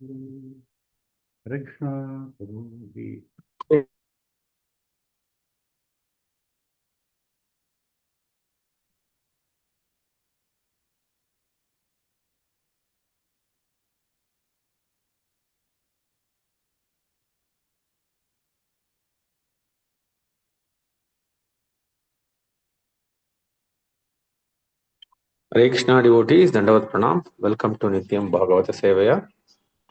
Krishna Prabhu. Hare Krishna devotees, Dandavat Pranam. Welcome to Nityam Bhagavata Sevaya.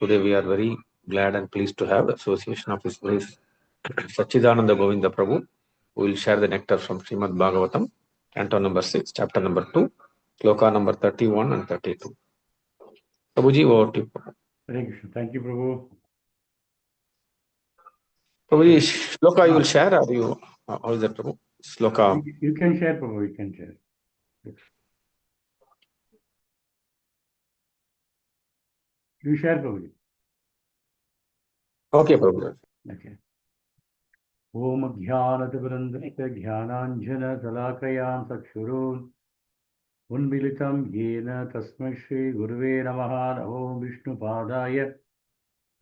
Today we are very glad and pleased to have the association of His Grace Satcidananda Govinda Prabhu, who will share the nectar from Srimad Bhagavatam, Canto number 6, chapter number 2, Sloka number 31 and 32. Prabhuji, over to you. Hare Krishna. Thank you, Prabhu. Prabhuji, Sloka you will share, or you, how is that, Prabhu? Sloka. You can share, Prabhu, you can share. Yes. You share, Prabhu. Okay, Prabhu. Okay. Om Jnanativrandasya Jnananjana Salakayan Sakshurun Unmilitam Yena Tasmai Shri Gurve Namaha. Om Vishnu Padaya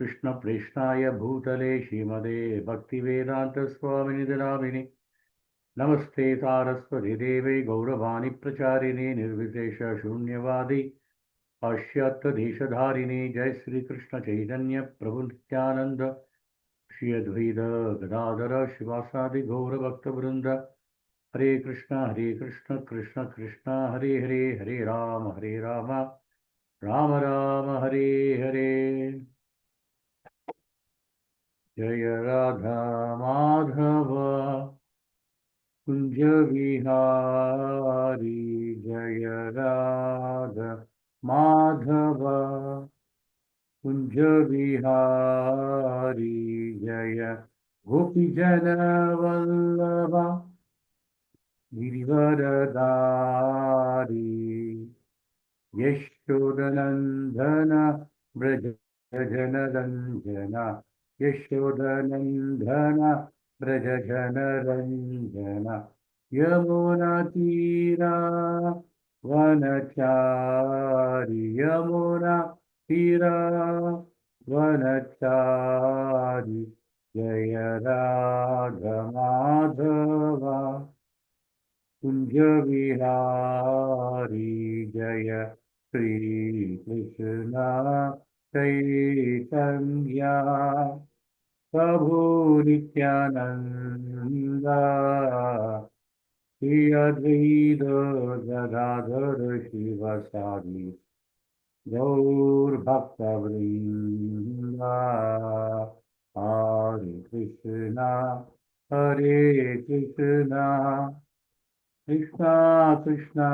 Krishna Preshnaya Bhutale Shrimade Bhaktivedanta Swamini Dharamini Namaste Saraswati Deve Gauravani Pracharini Nirvishesha Shunyavadi Ashyata Deshadharini Jai Sri Krishna Chaitanya Prabhu Nityananda Shri Advaita Gadadhara Shivasadi Gaura Bhakta Vrinda Hare Krishna Krishna Krishna Hare Hare Hare Rama Rama Rama Hare Hare Jaya Radha Madhava Kunja Vihari Jaya Radha Madhava Kunja Vihari Jaya Gopi Jana Vallabha Girivaradari Yashodanandana Braja Janaranjana Yashodanandana Braja Janaranjana Yamuna Tira Vanachari Yamuna Tira Vanachari Jaya Radha Madhava Kunja Vihari Jaya Sri Krishna Chaitanya Prabhu Nityananda Shri Advaita Gadadhara Shivasadi Gaur Bhakta Vrinda Hare Krishna Hare Krishna Krishna Krishna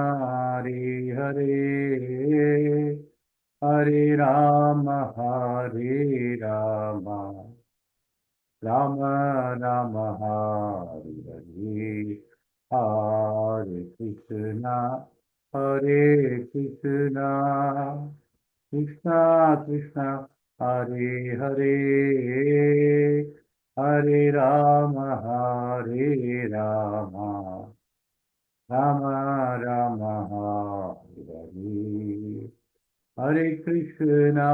Hare Hare Hare Rama Rama Rama Hare Hare Hare Krishna Krishna Krishna Hare Hare Hare Rama Rama Rama Hare Hare Krishna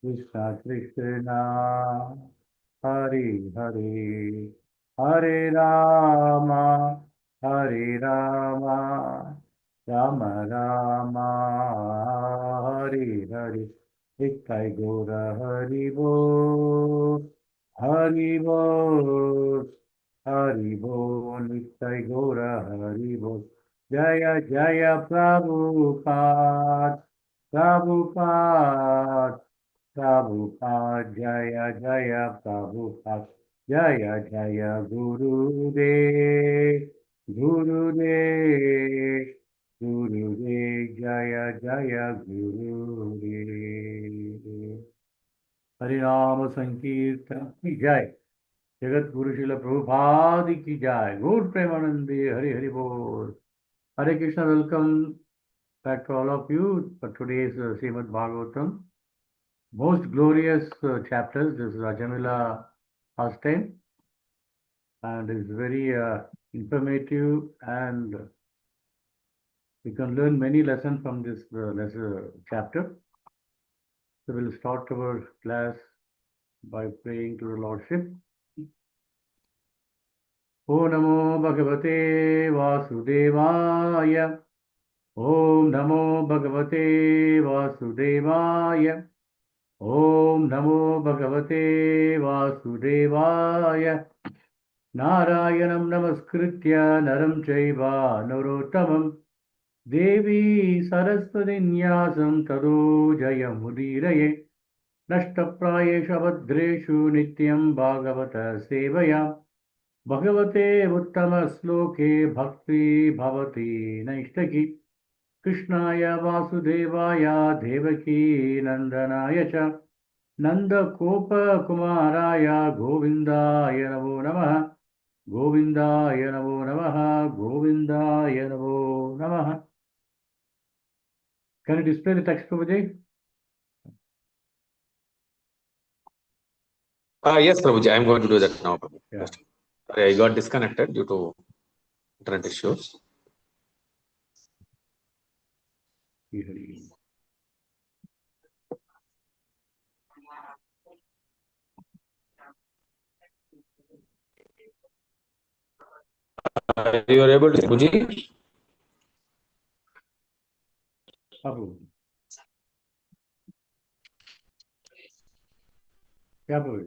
Krishna Krishna Hare Hare Hare Rama Rama Rama Hare Hare Nitai Gora Hari Bo Hari Bo Hari Bo Nitai Gora Hari Bo Jaya Jaya Prabhupada Prabhupada Prabhupada Jaya Jaya Prabhupada Jaya Jaya Gurudev Gurudev Gurudev Jaya Jaya Gurudev Harinama Sankirtan ki Jai Jagat Guru Srila Prabhupada ki Jai Gaur Premanande Hari Hari Bol Hare Krishna. Welcome back to all of you for today's Srimad Bhagavatam. Most glorious chapters. This is Rajamila pastime and is very informative and We can learn many lessons from this chapter. So we'll start our class by praying to the Lordship. O Namo Bhagavate Vasudevaya. Om Namo Bhagavate Vasudevaya. Om Namo Bhagavate Vasudevaya. Narayanam Namaskritya Naram Chaiva Narottamam Devi Saraswati Nyasam Tado Jayamudiraye Nashtaprayesha Bhadreshu Nityam Bhagavata Sevaya Bhagavate Uttama Sloke Bhakti Bhavati Naishtaki Krishnaya Vasudevaya Devaki Nandanaya Cha Nanda Kopa Kumaraya Govindaya Namo Namaha Govindaya Namo Namaha Govindaya Namo Namaha. Can you display the text over there? Yes, Prabhuji, I am going to do that now, Prabhu. Yeah. Sorry, I got disconnected due to internet issues. You are able to, Prabhuji? Prabhu. Yeah, Prabhu.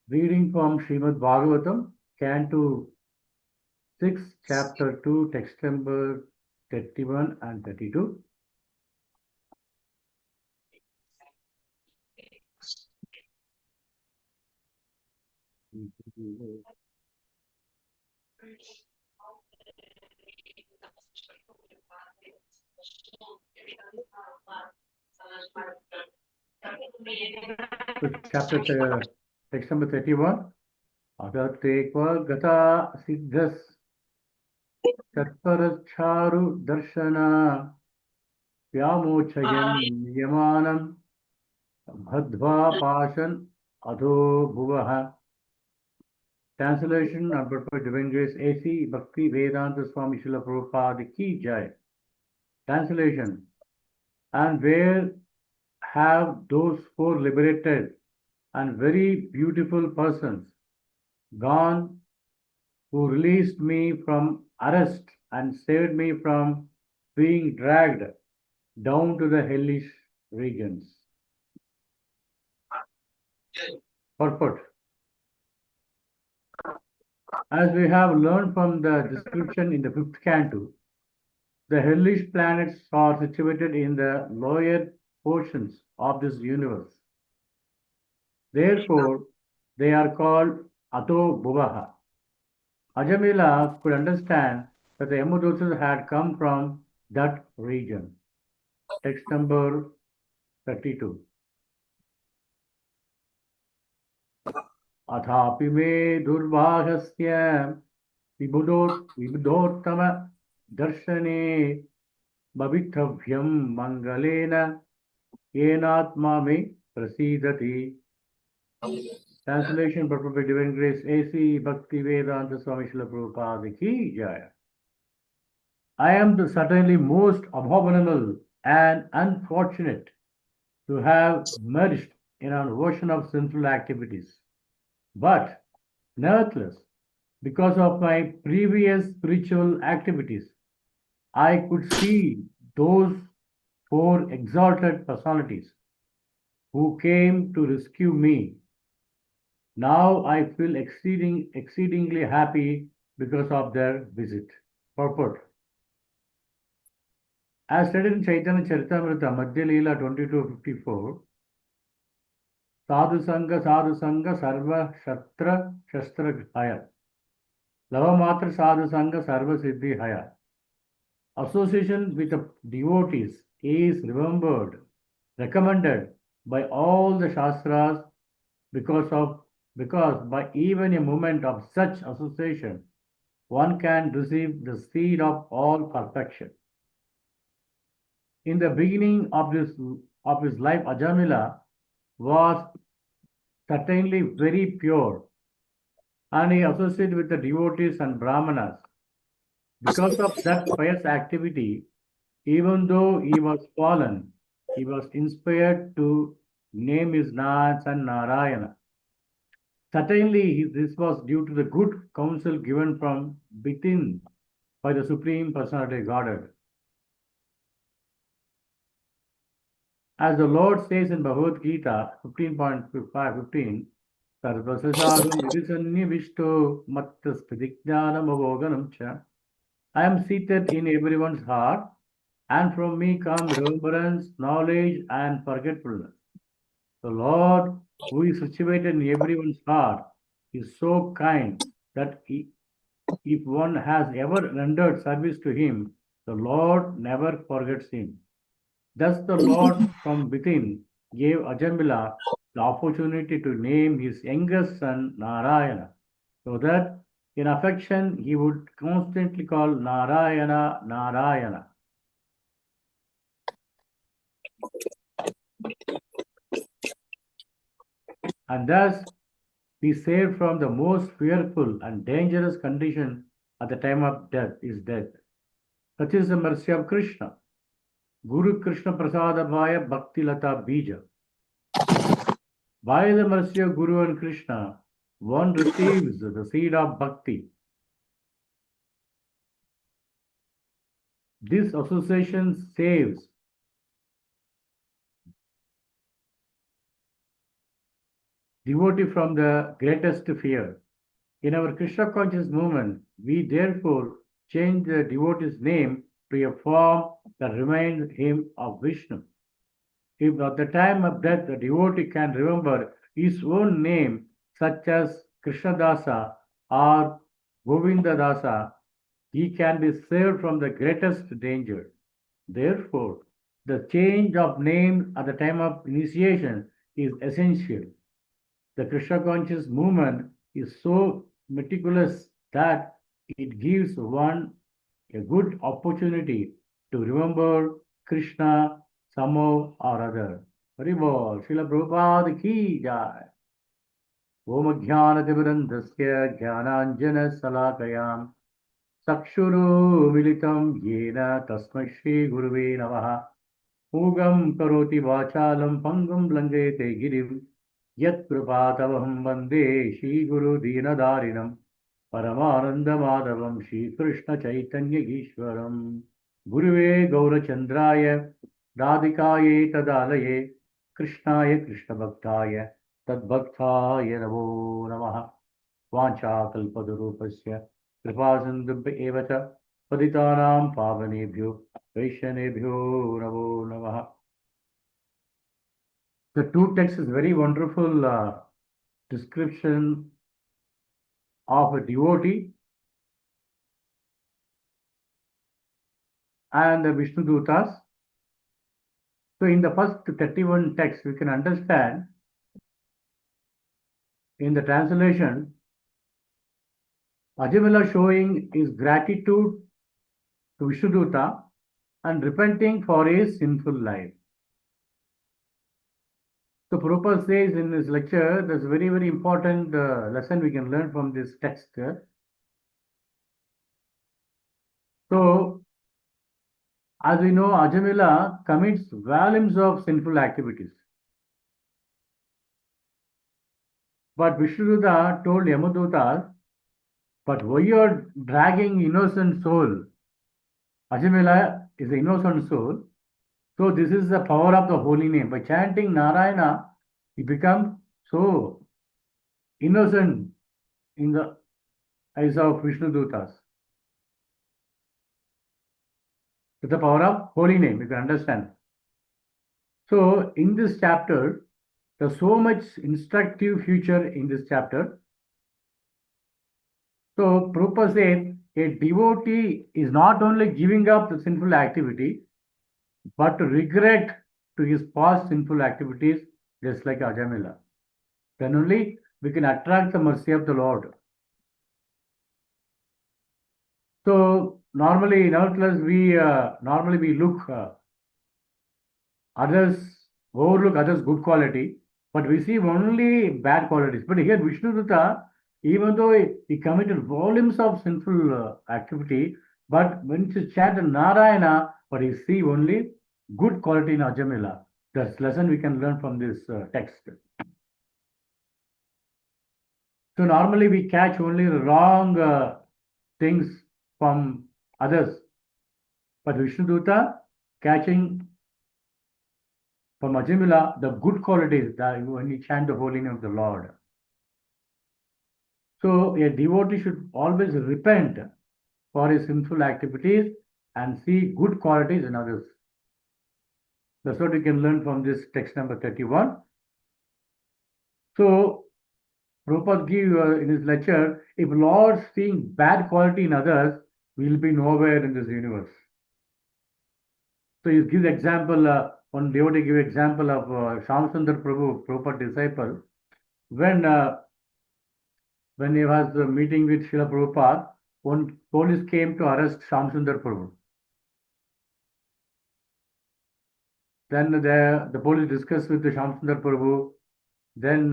Reading from Srimad Bhagavatam, Canto 6, Chapter 2, text number 31 and 32. So chapter text number 31. Agatekva gata siddhas Tatparacharu darshana Vyamochayan yamanam Bhadva pashan adho bhuvaha. Translation and purport Divine Grace A.C. Bhakti Vedanta Swami Srila Prabhupada Ki Jai. Translation. And where have those four liberated and very beautiful persons gone who released me from arrest and saved me from being dragged down to the hellish regions? Purport. As we have learned from the description in the 5th canto, the hellish planets are situated in the lower portions of this universe. Therefore, they are called Ato Bhuvaha. Ajamila could understand that the Yamudosas had come from that region. Text number 32. Athapi me durvahasya vibudottama darshane bhavithavyam mangalena yenatma me prasidati. Translation by Prophet Divine Grace A.C. Bhakti Vedanta Swami Srila Prabhupada Ki Jaya. I am certainly most abominable and unfortunate to have merged in an ocean of sinful activities. But nevertheless, because of my previous spiritual activities, I could see those four exalted personalities who came to rescue me. Now I feel exceedingly happy because of their visit. Purport. As stated in Chaitanya Charitamrita, Madhya Leela 22:54, Sadhu Sangha Sarva Shastra Haya. Lava Matra Sadhu Sangha Sarva Siddhi Haya. Association with the devotees is recommended by all the Shastras because by even a moment of such association, one can receive the seed of all perfection. In the beginning of his life, Ajamila was certainly very pure, and he associated with the devotees and brahmanas. Because of that pious activity, even though he was fallen, he was inspired to name his son Narayana. Certainly, this was due to the good counsel given from within by the Supreme Personality of Godhead. As the Lord says in Bhagavad Gita 15.15, Sarvasasagam Vidisannivishto Mattas Pradijnanam Avoganam Cha. I am seated in everyone's heart, and from me come remembrance, knowledge, and forgetfulness. The Lord, who is situated in everyone's heart, is so kind that if one has ever rendered service to him, the Lord never forgets him. Thus, the Lord from within gave Ajamila the opportunity to name his youngest son Narayana, so that in affection he would constantly call Narayana, Narayana. And thus be saved from the most fearful and dangerous condition at the time of death is death. Such is the mercy of Krishna. Guru Krishna Prasadabhaya Bhakti Lata Bija. By the mercy of Guru and Krishna, one receives the seed of bhakti. This association saves devotee from the greatest fear. In our Krishna conscious movement, we therefore change the devotee's name to a form that reminds him of Vishnu. If at the time of death the devotee can remember his own name, such as Krishnadasa or Govinda Dasa, he can be saved from the greatest danger. Therefore, the change of name at the time of initiation is essential. The Krishna conscious movement is so meticulous that it gives one a good opportunity to remember Krishna somehow or other. Haribol, Srila Prabhupada ki jai. Om Jnanatimirandasya Jnananjana Salakayam Sakshuru Militam Yena Tasmai Shri Guruve Namaha Ugam Karoti Vachalam Pangam Langete Girim Yat Prapatavaham Vande Shri Guru Dinadarinam Paramananda Madhavam Shri Krishna Chaitanya Ishwaram Guruve Gaurachandraya Radhikaye Tadalaye Krishnaya Krishna Bhaktaya Tadbhaktaya Namo Namaha Vanchakalpadurupasya Kripasindubhya evacha Paditanam Pavanebhyo Vaishnavebhyo Namo Namaha. The two texts is very wonderful description of a devotee and the Vishnu Dutas. So in the first 31 texts, we can understand in the translation, Ajamila showing his gratitude to Vishnu Duta and repenting for his sinful life. So Prabhupada says in this lecture, there's a very, very important lesson we can learn from this text. So, as we know, Ajamila commits volumes of sinful activities. But Vishnuduta told Yamaduta, but why you are dragging innocent soul? Ajamila is an innocent soul. So this is the power of the holy name. By chanting Narayana, he becomes so innocent in the eyes of Vishnudutas. It's the power of holy name, you can understand. So in this chapter, there's so much instructive future in this chapter. So Prabhupada said, a devotee is not only giving up the sinful activity, but to regret to his past sinful activities, just like Ajamila. Then only we can attract the mercy of the Lord. So normally in our class, we look others, overlook others' good quality, but we see only bad qualities. But here Vishnudutta, even though he committed volumes of sinful activity, but when he chanted Narayana, but he see only good quality in Ajamila. That's lesson we can learn from this text. So normally we catch only wrong things from others, but Vishnudutta catching from Ajamila the good qualities that when you chant the holy name of the Lord. So a devotee should always repent for his sinful activities and see good qualities in others. That's what we can learn from this text number 31. So Prabhupada give in his lecture, if Lord seeing bad quality in others, we will be nowhere in this universe. So he gives example, one devotee give example of Shamsundar Prabhu, Prabhupada disciple, when he was meeting with Srila Prabhupada, one police came to arrest Shamsundar Prabhu. Then the police discussed with the Shamsundar Prabhu. Then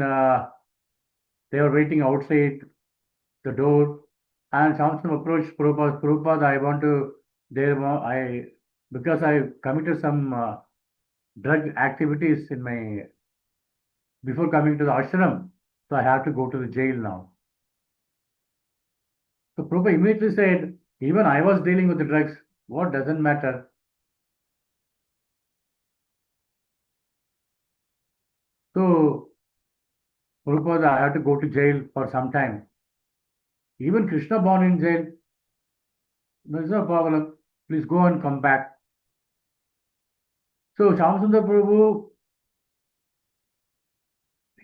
they were waiting outside the door, and Shamsundar approached Prabhupada. Prabhupada, I want to because I committed some drug activities in my before coming to the ashram, so I have to go to the jail now. So Prabhupada immediately said, even I was dealing with the drugs. What doesn't matter? So Prabhupada, I have to go to jail for some time. Even Krishna born in jail, there's no problem. Please go and come back. So Shamsundar Prabhu,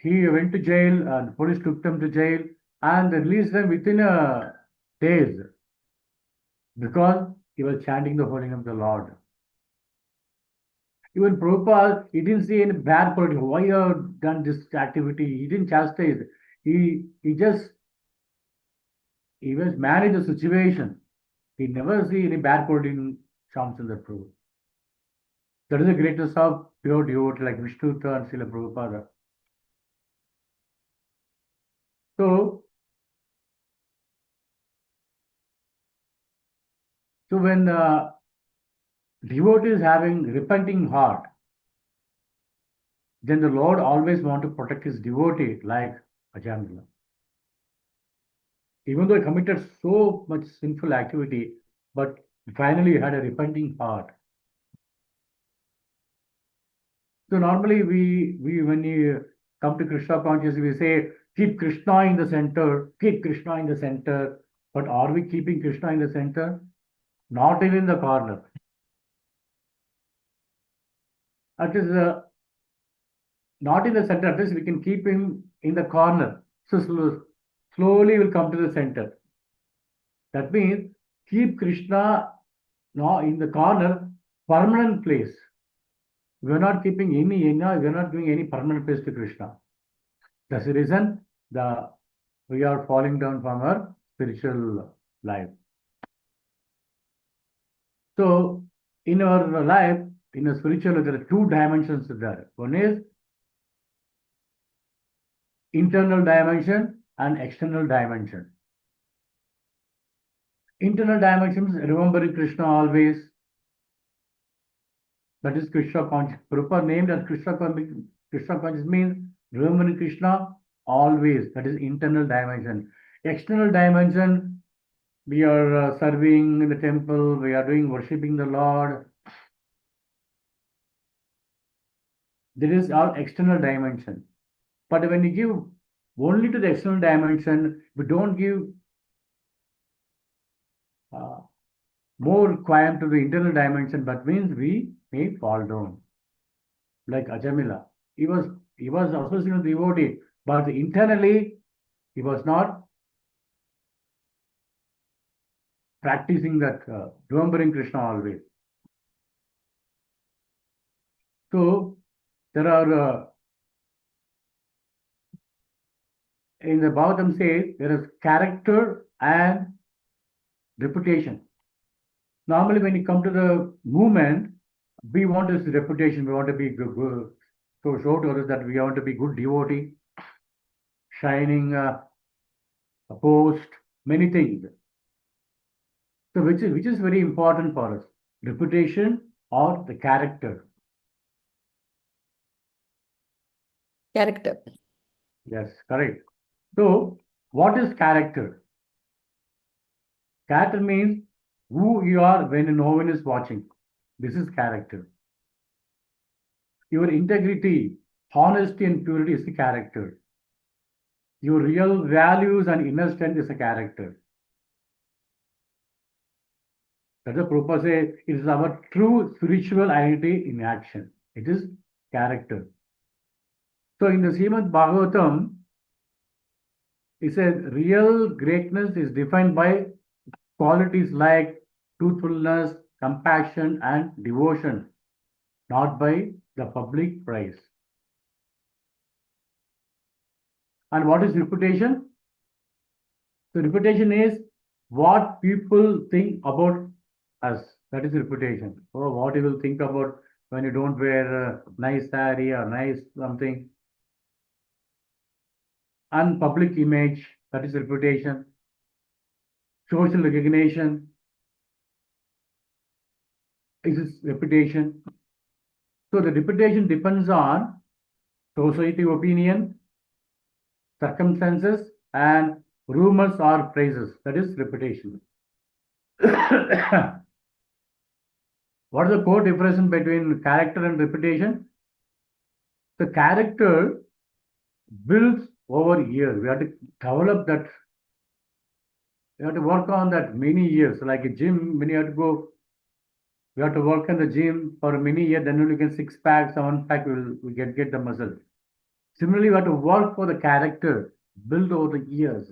he went to jail and police took him to jail and they released him within a days because he was chanting the holy name of the Lord. Even Prabhupada, he didn't see any bad quality. Why you have done this activity? He didn't chastise. He was managed the situation. He never see any bad quality in Shamsundar Prabhu. That is the greatest of pure devotee like Vishnudutta and Srila Prabhupada. So when devotee is having repenting heart, then the Lord always want to protect his devotee like Ajamila. Even though he committed so much sinful activity, but finally he had a repenting heart. So normally we when you come to Krishna consciousness, we say, keep Krishna in the center, keep Krishna in the center. But are we keeping Krishna in the center? Not even in the corner. That is not in the center. At least we can keep him in the corner. So slowly will come to the center. That means keep Krishna now in the corner, permanent place. We are not keeping we are not giving any permanent place to Krishna. That's the reason we are falling down from our spiritual life. So in our life, in a spiritual, there are two dimensions there. One is internal dimension and external dimension. Internal dimensions, remembering Krishna always. That is Krishna conscious. Prabhupada named as Krishna conscious means remembering Krishna always. That is internal dimension. External dimension, we are serving in the temple, we are doing worshipping the Lord. There is our external dimension. But when you give only to the external dimension, we don't give more qualm to the internal dimension, but means we may fall down. Like Ajamila, he was associated with devotee, but internally he was not practicing that remembering Krishna always. So there are in the Bhagavatam says there is character and reputation. Normally, when you come to the movement, we want this reputation, we want to be good. So show to others that we want to be good devotee, shining a post, many things. So which is very important for us, reputation or the character? Character. Yes, correct. So what is character? Character means who you are when no one is watching. This is character. Your integrity, honesty, and purity is the character. Your real values and inner strength is a character. That's the purpose. It is our true spiritual identity in action. It is character. So in the Srimad Bhagavatam, it says real greatness is defined by qualities like truthfulness, compassion, and devotion, not by the public praise. And what is reputation? So reputation is what people think about us. That is reputation. Or what you will think about when you don't wear a nice saree or nice something. And public image, that is reputation. Social recognition is reputation. So the reputation depends on society opinion, circumstances, and rumors or praises. That is reputation. What is the core difference between character and reputation? The character builds over years. We have to develop that. We have to work on that many years. Like a gym, when you have to go, we have to work in the gym for many years. Then only you can 6 pack, 7 pack. We get the muscle. Similarly, we have to work for the character, build over the years.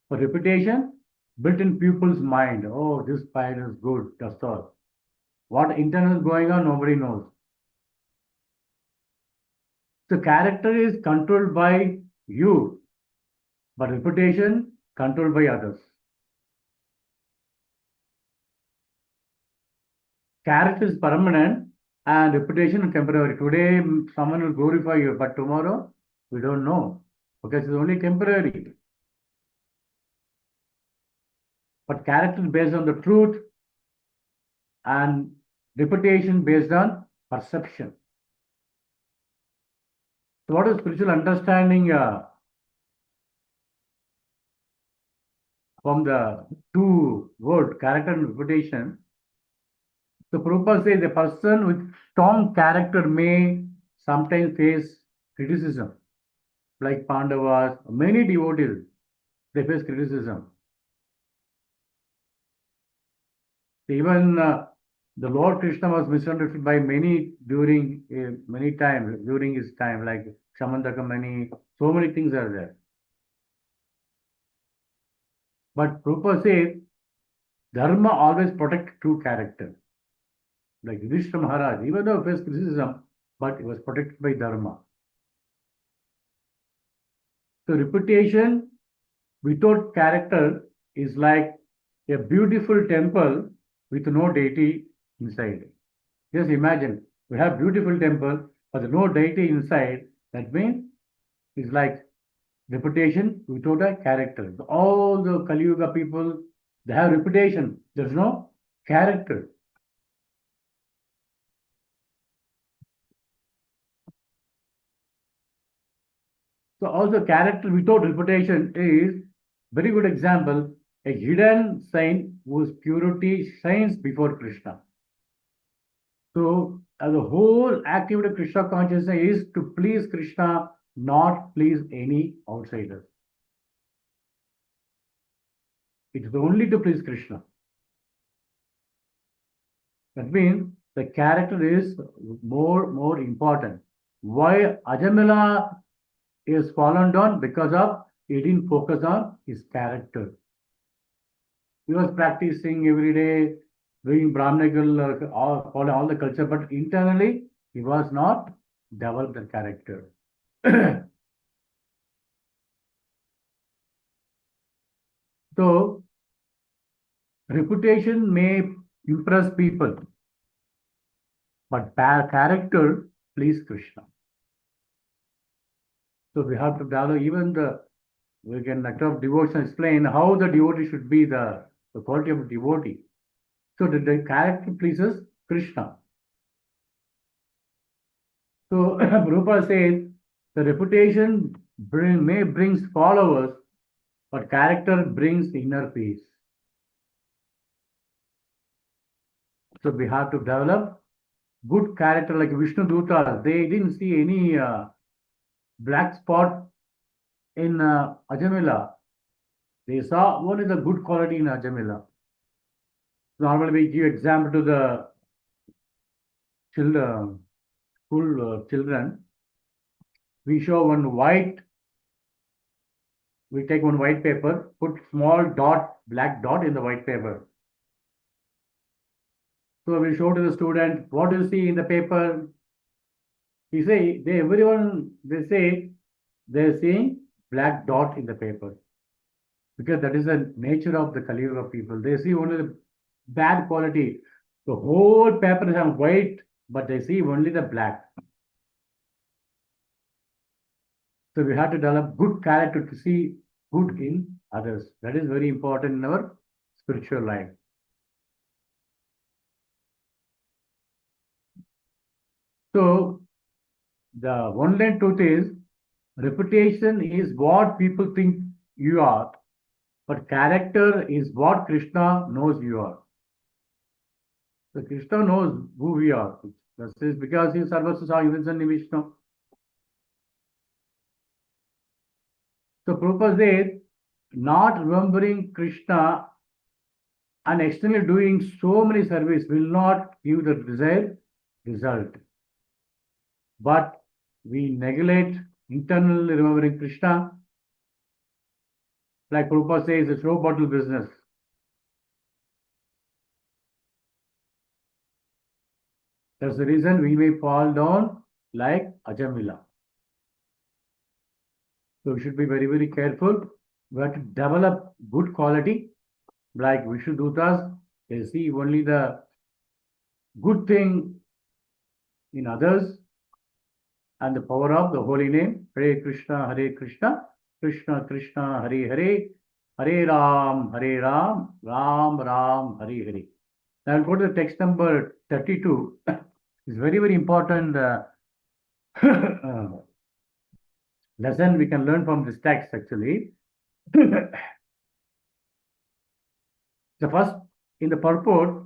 For reputation, built in people's mind. Oh, this file is good. That's all. What internal is going on, nobody knows. So character is controlled by you, but reputation controlled by others. Character is permanent and reputation is temporary. Today, someone will glorify you, but tomorrow, we don't know because it's only temporary. But character is based on the truth and reputation based on perception. So, what is spiritual understanding from the two words, character and reputation? The Prabhupada says a person with strong character may sometimes face criticism, like Pandavas, many devotees, they face criticism. Even the Lord Krishna was misunderstood by many during many times during his time, like Shamandakamani, so many things are there. But Prabhupada says, Dharma always protect true character. Like Yudhishthira Maharaj, even though he faced criticism, but he was protected by Dharma. So reputation without character is like a beautiful temple with no deity inside. Just imagine, we have beautiful temple, but no deity inside. That means it's like reputation without a character. All the Kali Yuga people, they have reputation. There's no character. So also character without reputation is very good example, a hidden saint whose purity shines before Krishna. So as a whole activity of Krishna consciousness is to please Krishna, not please any outsider. It is only to please Krishna. That means the character is more important. Why Ajamila is fallen down? Because of he didn't focus on his character. He was practicing every day, doing Brahmanical, following all the culture, but internally he was not developed the character. So reputation may impress people, but character please Krishna. So we have to develop even we can of devotion explain how the devotee should be the quality of devotee. So the character pleases Krishna. So Prabhupada says the reputation may brings followers, but character brings inner peace. So we have to develop good character like Vishnu Dutas. They didn't see any black spot in Ajamila. They saw only the good quality in Ajamila. Normally we give example to the children, school children. We show one white, we take one white paper, put small dot, black dot in the white paper. So we show to the student, what do you see in the paper? He say, they say they're seeing black dot in the paper. Because that is the nature of the Kali Yuga people. They see only the bad quality. The whole paper is white, but they see only the black. So we have to develop good character to see good in others. That is very important in our spiritual life. So the one line truth is, reputation is what people think you are, but character is what Krishna knows you are. So Krishna knows who we are. That is because he is Sarvasya Vishnu. So Prabhupada says, not remembering Krishna and externally doing so many service will not give the desired result. But we neglect internally remembering Krishna, like Prabhupada says, the show bottle business. That's the reason we may fall down like Ajamila. So we should be very, very careful. We have to develop good quality, like Vishnudutas. They see only the good thing in others and the power of the holy name. Hare Krishna, Krishna Krishna, Hare Hare, Hare Ram, Ram Ram, Hare Hare. Now I'll go to the text number 32. It's very, very important lesson we can learn from this text actually. The first, in the purport,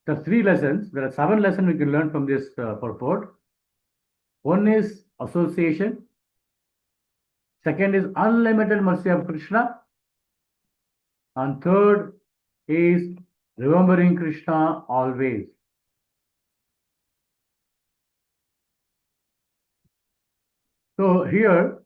there are 3 lessons. There are 7 lessons we can learn from this purport. One is association. Second is unlimited mercy of Krishna. And third is remembering Krishna always. So here,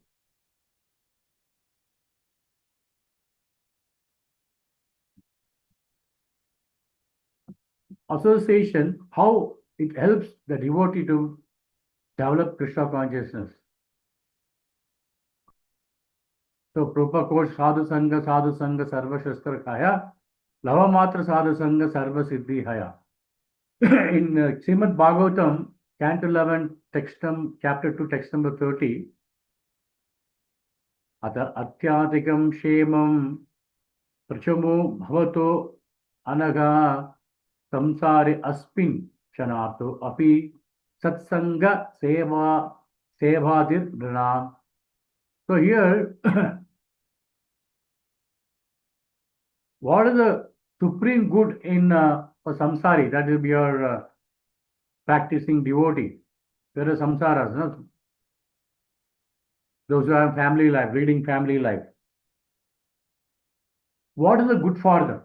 association, how it helps the devotee to develop Krishna consciousness. So Prabhupada quotes Sadhu Sangha, Sarva Shastra Kaya, Lava Matra Sadhu Sangha, Sarva Siddhi Haya. In Srimad Bhagavatam, Canto 11, chapter 2, text number 30, Ata Atyadikam Shemam Prachamo Bhavato Anaga Samsari Aspin Shanato Api Satsanga Sevadir Dhanam. So here, what is the supreme good in for samsari? That is your practicing devotee. There are samsaras, no? Those who have family life, leading family life. What is the good for them?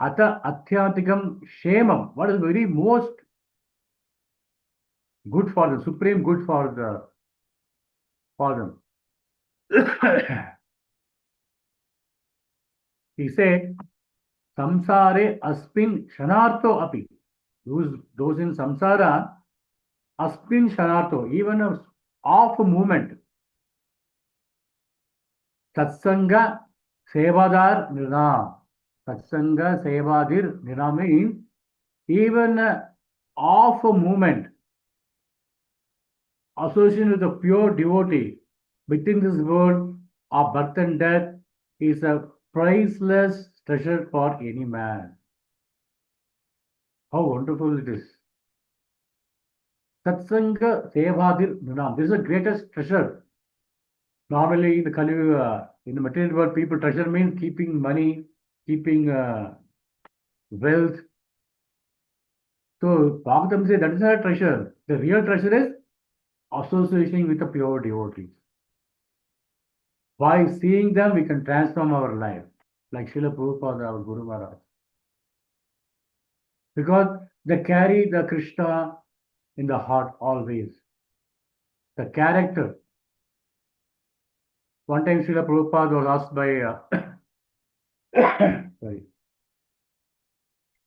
Ata Athyatikam Shemam. What is very most good for them, supreme good for them? He said, Samsare Aspin Shanarto Api. Those in samsara, Aspin Shanarto, even a off movement. Satsanga Sevadar Nirna. Satsanga Sevadir Nirna means even off movement. association with a pure devotee within this world of birth and death is a priceless treasure for any man. How wonderful it is. Satsanga Sevadir Nunam. This is the greatest treasure. Normally in the Kali Yuga, in the material world, people treasure means keeping money, keeping wealth. So Bhagavatam says that is not a treasure. The real treasure is associating with the pure devotees. By seeing them, we can transform our life, like Srila Prabhupada, our Guru Maharaj. Because they carry the Krishna in the heart always. The character. One time Srila Prabhupada was asked by sorry,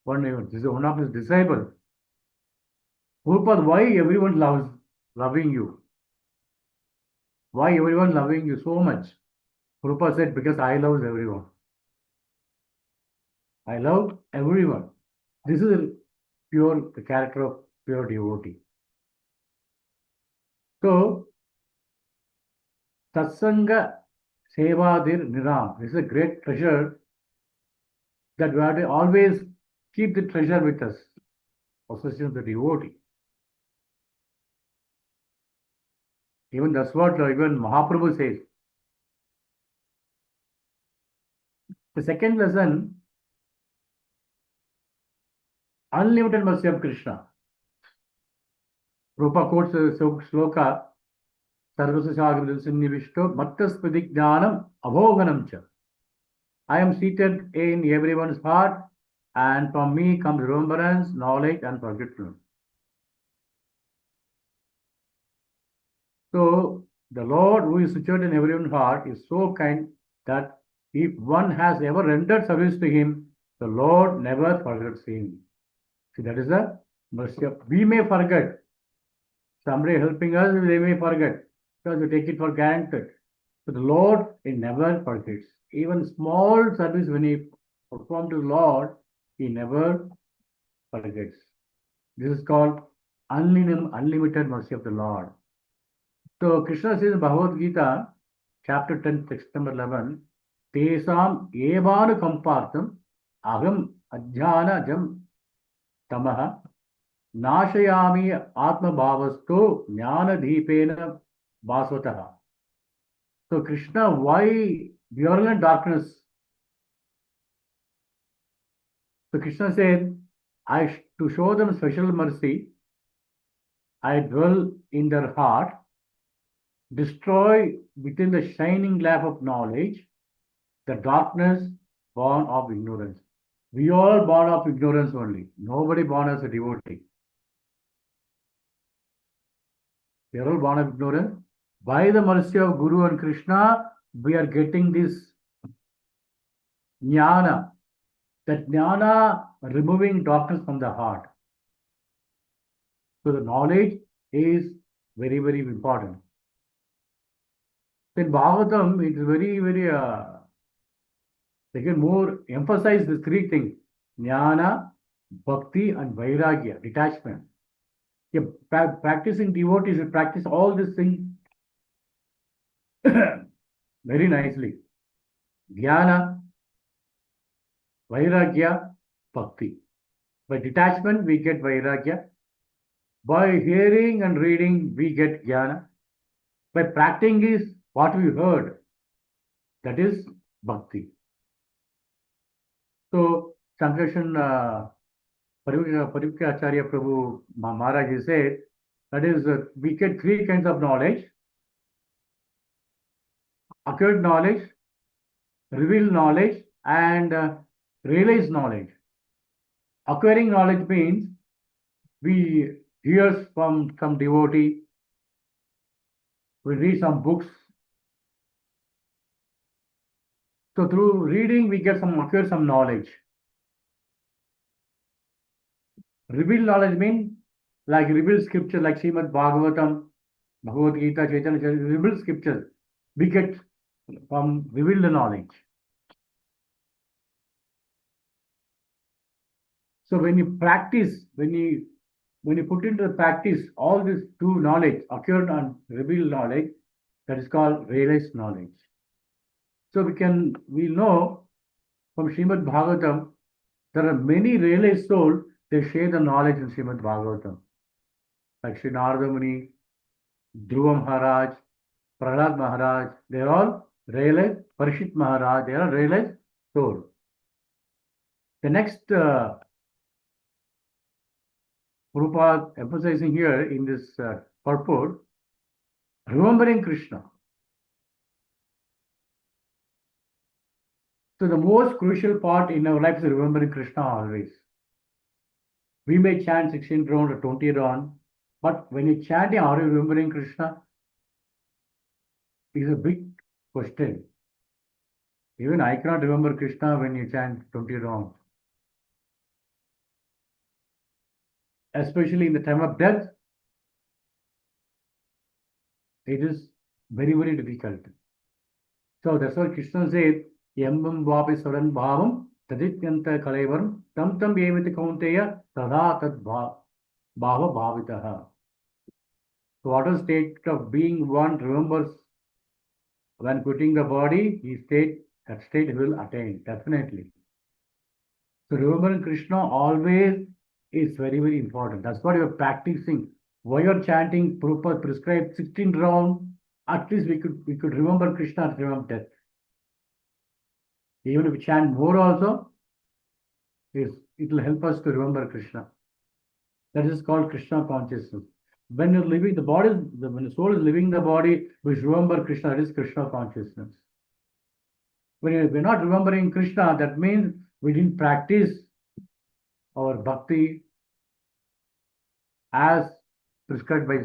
one of his disciples, Prabhupada, why everyone loving you? Why everyone loving you so much? Prabhupada said, because I love everyone. I love everyone. This is the character of pure devotee. So, Satsanga Sevadir Niram. This is a great treasure that we have to always keep the treasure with us. Association of the devotee. Even that's what even Mahaprabhu says. The second lesson, unlimited mercy of Krishna. Rupa quotes the sloka, Sarvasa Sagra Sinnivishto, Bhaktas Pradigyanam Abhoganam Cha. I am seated in everyone's heart, and from me comes remembrance, knowledge, and forgetfulness. So, the Lord who is situated in everyone's heart is so kind that if one has ever rendered service to him, the Lord never forgets him. See, that is the mercy of. We may forget. Somebody helping us, they may forget because we take it for granted. But the Lord, He never forgets. Even small service when He performs to the Lord, He never forgets. This is called unlimited mercy of the Lord. So Krishna says in Bhagavad Gita, chapter 10, text number 11, Tesam evanu kampartam aham ajnana jam tamaha Nashayami Atma Bhavasto Jnana Deepena Basvataha. So Krishna, why virulent darkness? So Krishna said, to show them special mercy, I dwell in their heart, destroy within the shining lamp of knowledge the darkness born of ignorance. We all born of ignorance only. Nobody born as a devotee. We are all born of ignorance. By the mercy of Guru and Krishna, we are getting this jnana. That jnana removing darkness from the heart. So the knowledge is very, very important. In Bhagavatam, it is very, very, they can more emphasize the three things. Jnana, bhakti and vairagya, detachment. Practicing devotees should practice all these things very nicely. Jnana, vairagya, bhakti. By detachment, we get vairagya. By hearing and reading, we get jnana. By practicing is what we heard. That is bhakti. So, Sankarshan Parikya Acharya Prabhu Maharaj said, that is, we get three kinds of knowledge. Acquired knowledge, revealed knowledge, and realized knowledge. Acquiring knowledge means we hear from some devotee, we read some books. So through reading, we acquire some knowledge. Revealed knowledge means like revealed scripture, like Srimad Bhagavatam, Bhagavad Gita, Chaitanya, revealed scriptures. We get from revealed knowledge. So when you practice, when you when you put into practice all these two knowledge, occurred and revealed knowledge, that is called realized knowledge. So we know from Srimad Bhagavatam, there are many realized souls, they share the knowledge in Srimad Bhagavatam. Like Sri Narada Muni, Dhruva Maharaj, Prahlad Maharaj, they are all realized, Parishit Maharaj, they are realized souls. The next Prabhupada emphasizing here in this purport, remembering Krishna. So the most crucial part in our life is remembering Krishna always. We may chant 16 round or 20 round, but when you chanting, are you remembering Krishna? Is a big question. Even I cannot remember Krishna when you chant 20 rounds. Especially in the time of death, it is very, very difficult. So that's why Krishna said, Yambam Vapi Saran Bhavam Tadityanta Kalaivaram Tam Tam Yevati Kaunteya Tada Tad Bhava Bhavitaha. So what a state of being one remembers when quitting the body, that state will attain, definitely. So remembering Krishna always is very, very important. That's what you're practicing. Why you're chanting Prabhupada prescribed 16 rounds, at least we could remember Krishna at the time of death. Even if we chant more also, it will help us to remember Krishna. That is called Krishna consciousness. When you're living when the soul is living the body, we remember Krishna, that is Krishna consciousness. When we're not remembering Krishna, that means we didn't practice our bhakti as prescribed by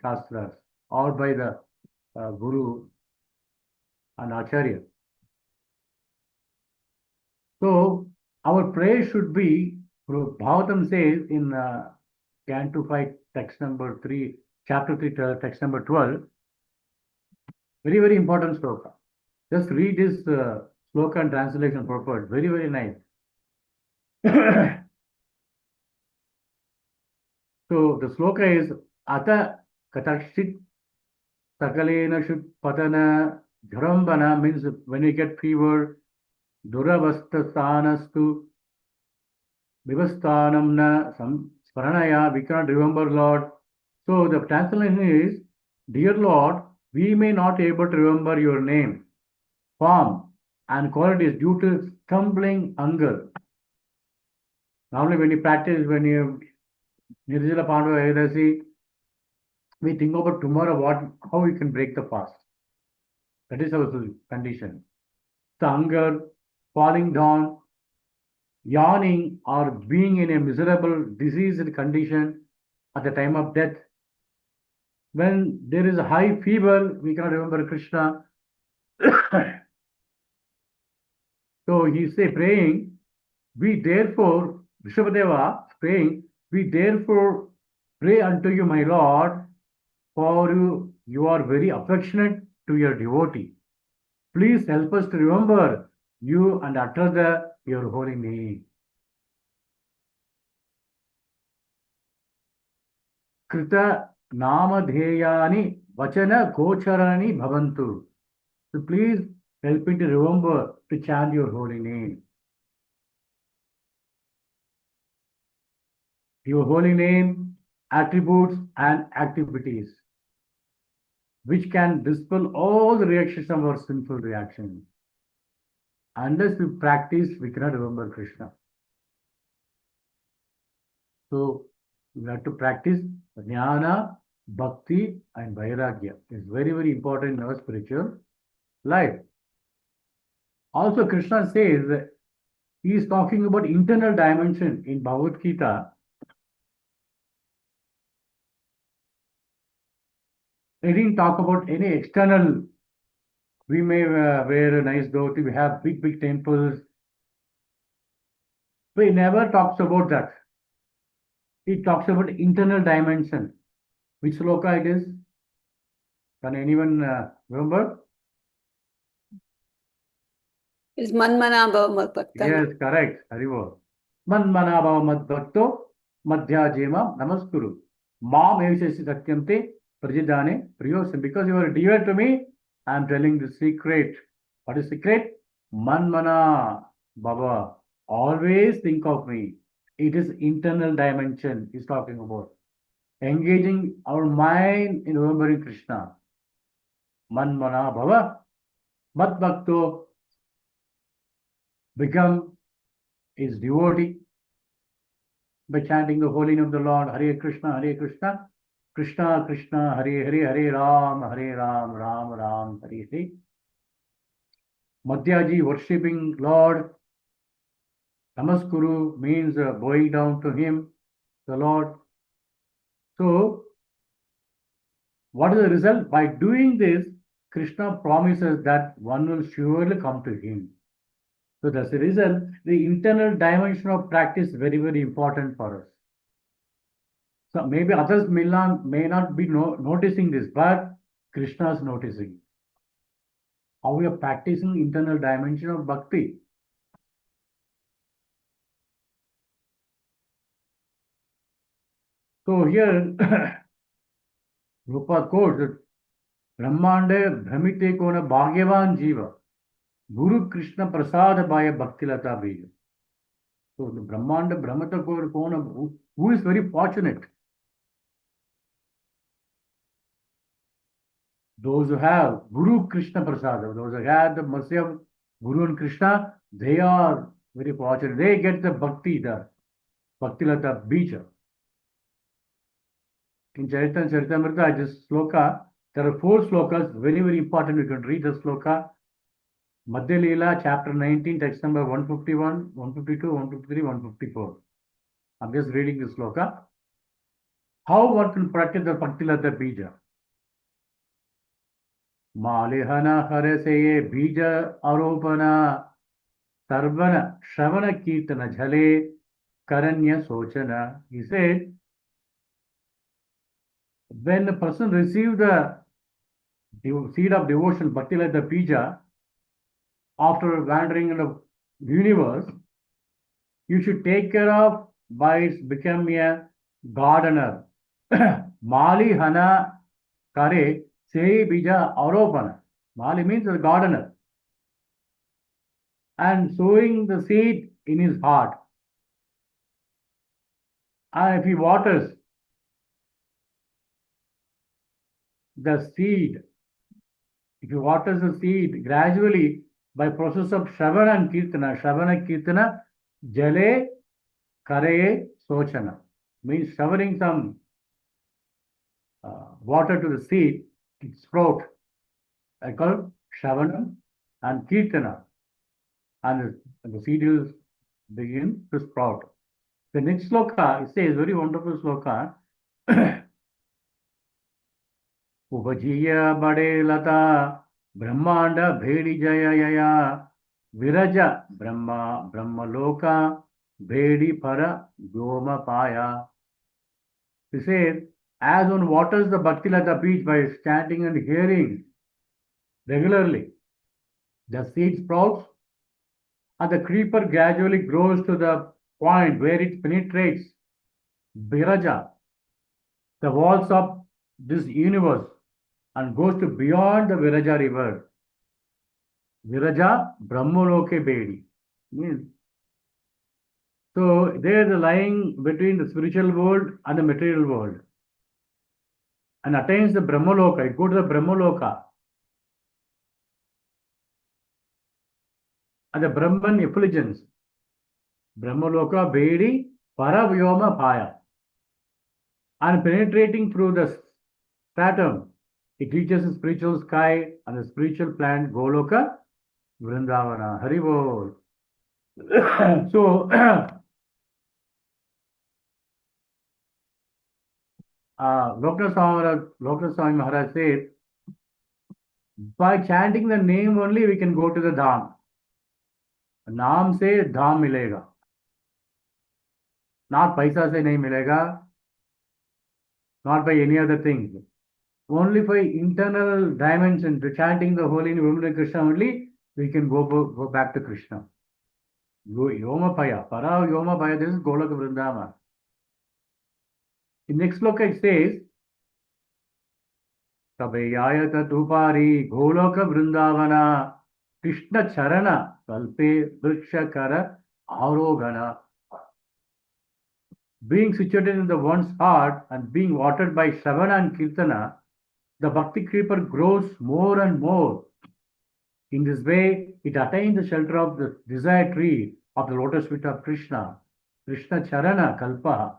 Shastras or by the Guru and Acharya. So our prayer should be, Bhagavatam says in Canto 5, text number 3, chapter 3, text number 12, very, very important sloka. Just read this sloka and translation purport. Very, very nice. So the sloka is Ata Katakshit Sakalena Shut Padana Dharambana, means when you get fever, Duravasta Sanastu Vivasthanam na Sparanaya, we cannot remember Lord. So the translation is, Dear Lord, we may not be able to remember your name, form, and qualities due to stumbling anger. Normally when you practice, when you Nirjala Pandava Ayadasi, we think about tomorrow how we can break the fast. That is our condition. The anger, falling down, yawning, or being in a miserable, diseased condition at the time of death. When there is a high fever, we cannot remember Krishna. So he say praying, we therefore, Rishabhadeva praying, we therefore pray unto you, my Lord, for you are very affectionate to your devotee. Please help us to remember you and utter your holy name. Krita namadheyani vachana gocharani bhavantu. So please help me to remember to chant your holy name. Your holy name, attributes and activities, which can dispel all the reactions of our sinful reactions. Unless we practice, we cannot remember Krishna. So we have to practice jnana, bhakti, and vairagya. It's very, very important in our spiritual life. Also, Krishna says that he is talking about internal dimension in Bhagavad Gita. He didn't talk about any external. We may wear a nice dhoti, we have big, big temples. But he never talks about that. He talks about internal dimension. Which sloka it is? Can anyone remember? Is Manmana Bhava Mad Bhakta. Yes, correct. Haribo. Man mana bhava mad bhakto Madhyajema Namaskuru. Mom Evishesi Satyamte Prajidane Priyosim. Because you are dear to me, I am telling the secret. What is secret? Manmana Baba. Always think of me. It is internal dimension he's talking about. Engaging our mind in remembering Krishna. Manmana Baba. Mat Bhakto. Become his devotee by chanting the holy name of the Lord. Hare Krishna, Hare Krishna. Krishna Krishna, Hare Hare, Hare Ram, Hare Ram, Ram Ram, Hare Hare. Madhyaji worshipping Lord. Namaskuru means bowing down to him, the Lord. So, what is the result? By doing this, Krishna promises that one will surely come to him. So that's the reason the internal dimension of practice is very, very important for us. So maybe others may not be noticing this, but Krishna is noticing. How we are practicing internal dimension of bhakti. So here, Rupa quotes that Brahmande Brahmite Kona Bhagyavan Jiva Guru Krishna Prasad Bhaya Bhaktilata Bija. So the Brahmanda Brahmata Kona, who is very fortunate? Those who have Guru Krishna Prasad, those who have the mercy of Guru and Krishna, they are very fortunate. They get the bhakti, the Bhaktilata Bija. In Charitamrita, this sloka, there are 4 slokas, very, very important. We can read the sloka. Madhya Leela, chapter 19, text number 151, 152, 153, 154. I'm just reading this sloka. How one can practice the Bhaktilata Bija? Malihana Haraseye Bija Aropana Sarvana Shravana Kirtana Jhale Karanya Sochana. He said, when a person receives the seed of devotion, Bhaktilata Bija, after wandering in the universe, you should take care of by becoming a gardener. Mali Hana Kare Se Bija Aropana. Mali means a gardener. And sowing the seed in his heart. And if he waters the seed, if he waters the seed gradually by process of Shravana and Kirtana, Jale Karaye Sochana, means showering some water to the seed, it sprout. I call Shravana and Kirtana, and the seed will begin to sprout. The next sloka, it says, very wonderful sloka. Upajiya Bade Lata Brahmanda Bhedi Jaya Yaya Viraja Brahma Loka Bhedi Para Goma Paya. He says, as one waters the Bhaktilata beach by chanting and hearing regularly, the seed sprouts and the creeper gradually grows to the point where it penetrates Viraja, the walls of this universe, and goes to beyond the Viraja river. Viraja Brahmaloke Bedi. Means, so there is a lying between the spiritual world and the material world. And attains the Brahmaloka. It goes to the Brahmaloka. And the Brahman effulgence. Brahmaloka Bedi Paravyoma Paya. And penetrating through the stratum, it reaches the spiritual sky and the spiritual planet Goloka Vrindavana. Haribol. So, Loknath Swami Maharaj said, by chanting the name only we can go to the Dham. नाम से धाम मिलेगा, not paisa से नहीं मिलेगा, not by any other thing. Only by internal dimension, to chanting the holy name of Krishna only, we can go back to Krishna. Yoma Paya, Para Yoma Paya, this is Golaka Vrindavana. In next sloka it says, Sevaya tatupari goloka vrindavana Krishna charana kalpe vrikshakara arogana. Being situated in the one's heart and being watered by Shravana and Kirtana, the Bhakti creeper grows more and more. In this way, it attains the shelter of the desired tree of the lotus feet of Krishna, Krishna Charana Kalpa,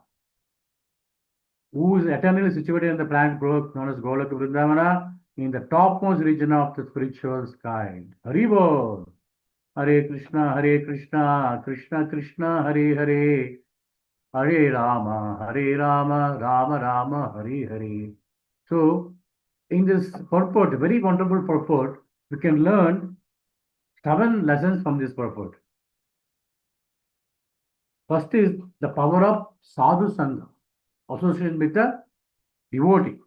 who is eternally situated in the plant growth known as Golaka Vrindavana, in the topmost region of the spiritual sky. Haribo! Hare Krishna, Krishna Krishna, Hare Hare, Hare Rama, Rama Rama, Hare Hare. So, in this purport, very wonderful purport, we can learn 7 lessons from this purport. First is the power of sadhu sangha, association with the devotee.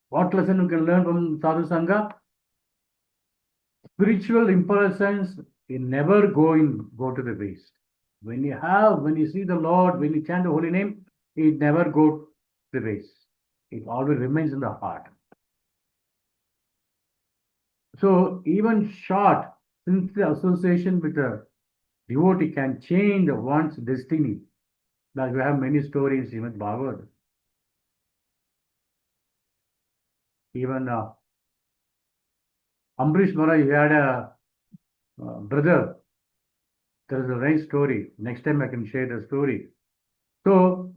What lesson you can learn from sadhu sangha? Spiritual impulsions never go to the waste. When you see the Lord, when you chant the holy name, it never goes to the waste. It always remains in the heart. So even short, since the association with the devotee can change one's destiny. Like we have many stories, even Bhagavata. Even Ambrish Maharaj, he had a brother. There is a nice story. Next time I can share the story. So,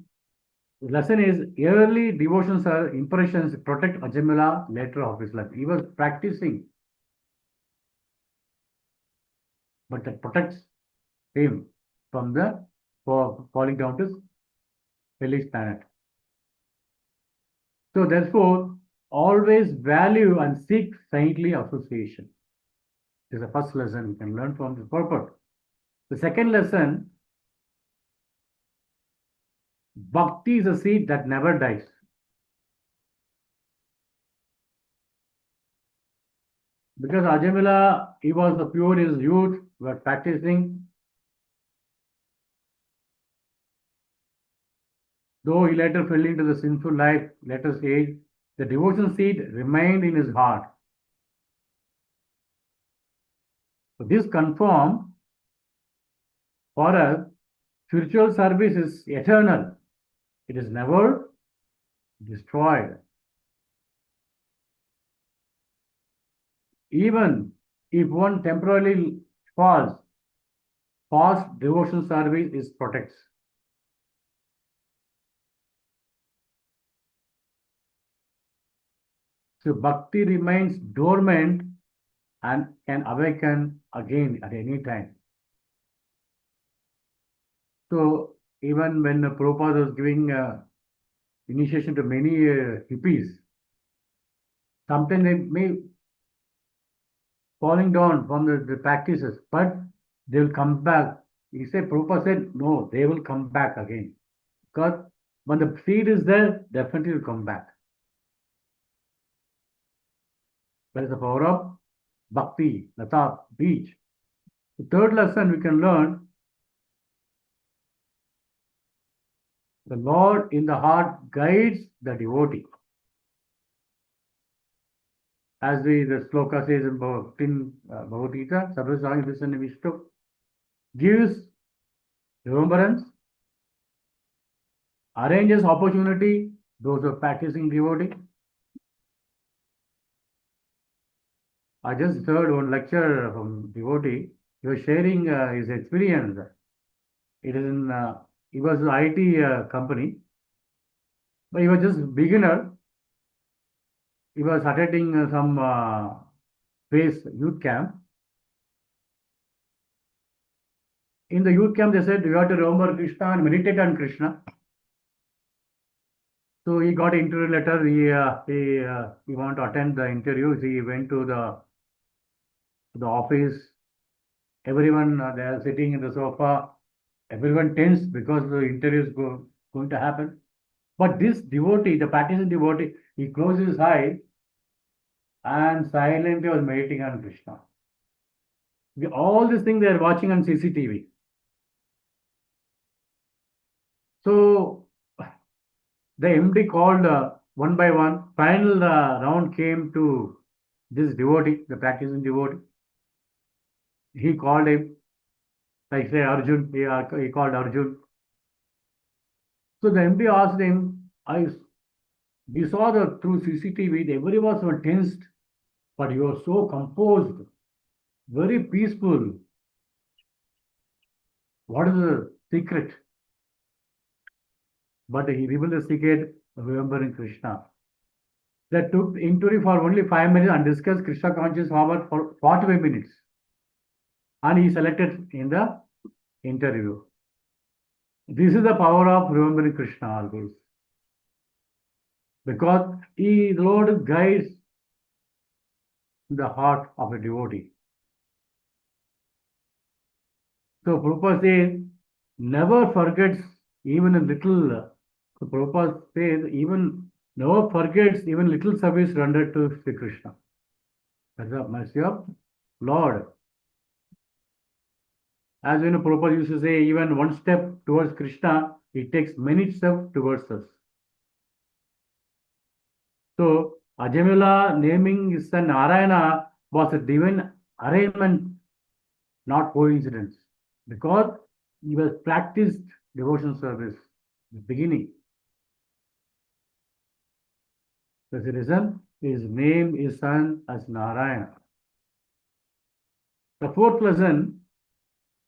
the lesson is early devotions or impressions protect Ajamila later of his life. He was practicing, but that protects him from the falling down to hellish planet. So, therefore, always value and seek saintly association. This is the first lesson we can learn from this purport. The second lesson, bhakti is a seed that never dies. Because Ajamila, he was pure in his youth, was practicing. Though he later fell into the sinful life, later stage, the devotion seed remained in his heart. So this confirms for us, spiritual service is eternal. It is never destroyed. Even if one temporarily falls, past devotion service is protects. So bhakti remains dormant and can awaken again at any time. So even when Prabhupada was giving initiation to many hippies, sometimes they may falling down from the practices, but they will come back. He said, Prabhupada said, no, they will come back again. Because when the seed is there, definitely will come back. That is the power of bhakti, lata, beach. The third lesson we can learn, the Lord in the heart guides the devotee. As the sloka says in Bhagavad Gita, Sarvasvami Visana Vishnu gives remembrance, arranges opportunity, those who are practicing devotee. I just heard one lecture from devotee. He was sharing his experience. It is in he was an IT company, but he was just beginner. He was attending some base youth camp. In the youth camp, they said you have to remember Krishna and meditate on Krishna. So he got interview letter. He want to attend the interviews. He went to the office. Everyone they are sitting in the sofa. Everyone tense because the interview is going to happen. But this devotee, the practicing devotee, he closed his eye and silently was meditating on Krishna. All these things they are watching on CCTV. So the MD called one by one. Final round came to this devotee, the practicing devotee. He called him, like say Arjun. He called Arjun. So the MD asked him, we saw the through CCTV, everyone was tensed, but you are so composed, very peaceful. What is the secret? But he revealed the secret, remembering Krishna. That took inquiry for only 5 minutes and discussed Krishna conscious forward for 45 minutes. And he selected in the interview. This is the power of remembering Krishna always. Because the Lord guides the heart of a devotee. So Prabhupada says, never forgets even a little. So Prabhupada says, even never forgets even little service rendered to Sri Krishna. That's the mercy of Lord. As you know, Prabhupada used to say, even one step towards Krishna, it takes many steps towards us. So Ajamila naming his son Narayana was a divine arrangement, not coincidence, because he was practiced devotion service in the beginning. That's the reason his name is son as Narayana. The fourth lesson,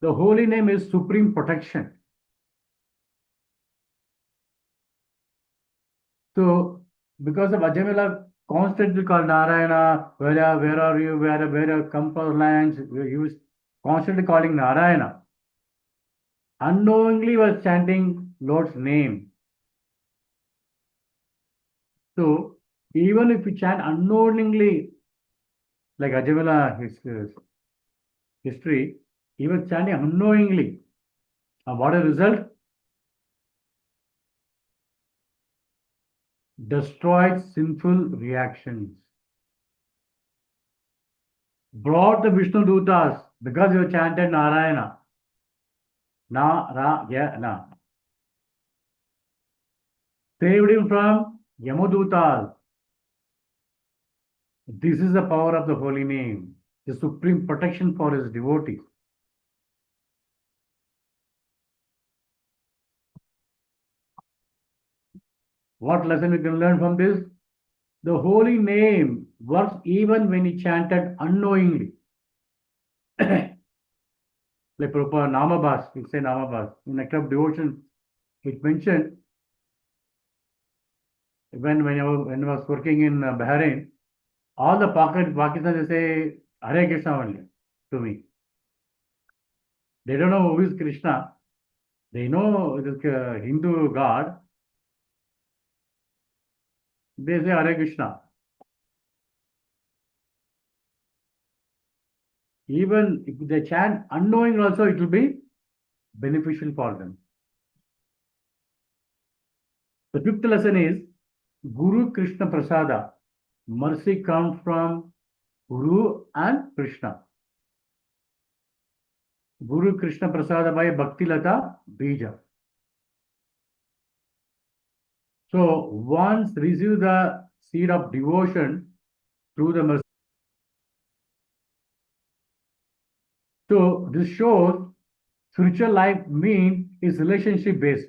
the holy name is supreme protection. So because of Ajamila constantly called Narayana, where are you, where come from lands, he was constantly calling Narayana. Unknowingly was chanting Lord's name. So even if you chant unknowingly, like Ajamila, his history, he was chanting unknowingly. And what is the result? Destroyed sinful reactions. Brought the Vishnu Dutas because you chanted Narayana. Na. Saved him from Yamadutas. This is the power of the holy name, the supreme protection for his devotees. What lesson we can learn from this? The holy name works even when he chanted unknowingly. Like Prabhupada Namabhas, we say Namabhas. In act of devotion, it mentioned when I was working in Bahrain, all the Pakistanis say Hare Krishna only to me. They don't know who is Krishna. They know it is a Hindu god. They say Hare Krishna. Even if they chant unknowing also, it will be beneficial for them. The fifth lesson is Guru Krishna Prasada. Mercy comes from Guru and Krishna. Guru Krishna Prasada by Bhakti Lata Bija. So once receive the seed of devotion through the mercy. So this shows spiritual life means is relationship based.